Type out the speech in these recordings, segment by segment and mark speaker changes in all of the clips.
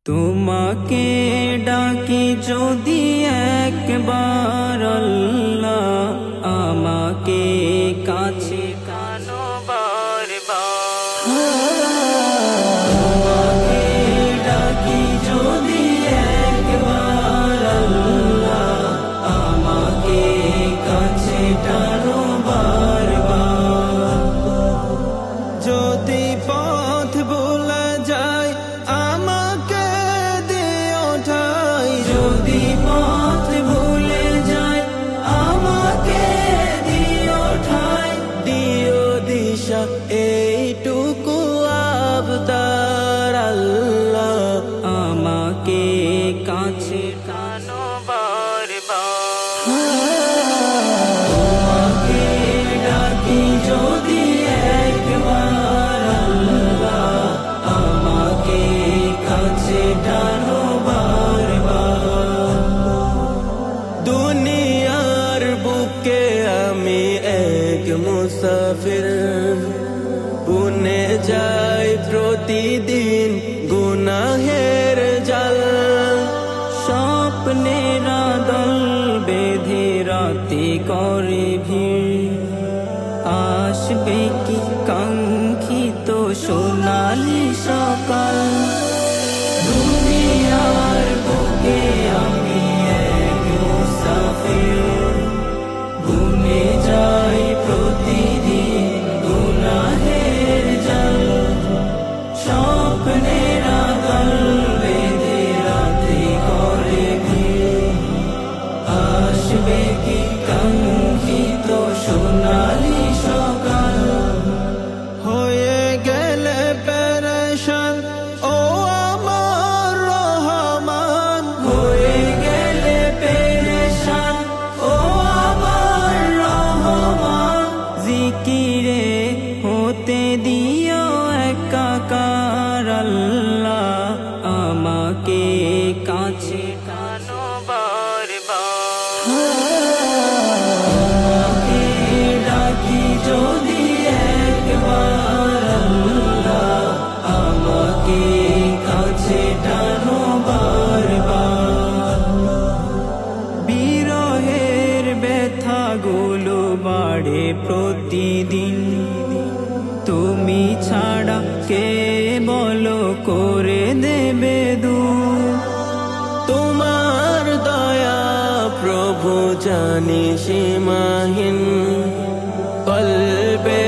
Speaker 1: তোমাকে ডাকি যদি একবার আল্লাহ, আমাকে কাছে টানো বারবার। তোমাকে ডাকি যদি একবার আল্লাহ, আমাকে কাছে টানো বারবার। যদি পথ ভুলে যায় আমাকে দিও ঠাই, যদি পথ ভুলে যায় আমাকে দিও ঠাই, দিও দিশা এইটুকু আবদার আল্লাহ, আমাকে কাছে টানো বারবার। তোমাকে ডাকি যদি একবার আল্লাহ, আমাকে কাছে টানো বারবার। দুনিয়ার বুকে আমি এক মুসাফির, বুনে যাই প্রতিদিন গুনাহের জাল। স্বপ্নের দল বেঁধে রাতে করে ভিড়, আসবে কি কাঙ্ক্ষিত সোনালি সকাল। দুনিয়ার বুকে আমি এক মুসাফির, বুনে যাই প্রতিদিন গুনাহের জাল। স্বপ্নের দল বেঁধে রাতে করে ভিড়, আসবে কি কাঙ্ক্ষিত সোনালি সকাল। হয়ে গেলে পেরেশান ও আমার রহমান, হয়ে গেলে পেরেশান ও আমার রহমান। জিকিরে হতে দিও একাকার আল্লাহ, আমাকে কাছে টানো বারবার। তোমাকে ডাকি যদি একবার আল্লাহ, আমাকে কাছে টানো বারবার। বিরহের ব্যথাগুলো বাড়ে প্রতিদিন, তুমি ছাড়া কে বলো করে দেবে দূর। তোমার দয়া প্রভু জানি সীমাহীন, কলবে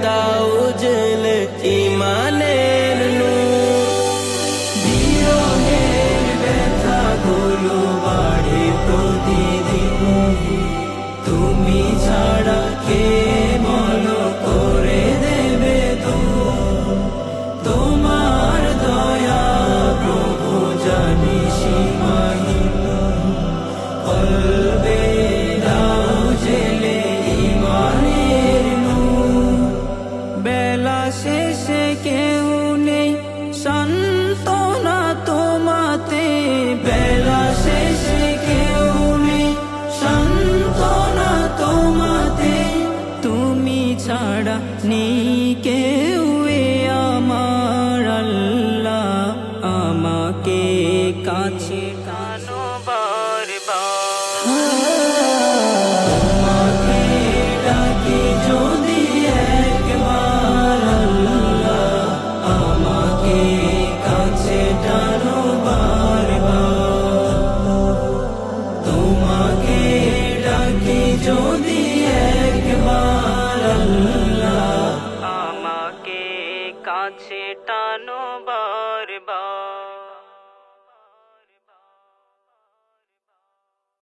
Speaker 1: দাও জেলে ইমানের নূর। বিরহের ব্যথাগুলো বাড়ে প্রতিদিন, তুমি ছাড়া কে বলো করে দেবে দূর। তোমার দয়া প্রভু জানি সীমাহীন, কলবে দাও জেলে ইমানের নূর। বেলা শেষে কেউ নেই সান্ত্বনা তোমাতে, বেলা শেষে কেউ নেই সান্ত্বনা তোমাতে। তুমি ছাড়া নেই কেউ এ আমার আল্লাহ, আমাকে কাছে টানো বারবার। তোমাকে ডাকি যদি একবার আল্লাহ, আমাকে কাছে টানো বারবার। তোমাকে ডাকি যদি একবার আল্লাহ, আমাকে কাছে টানো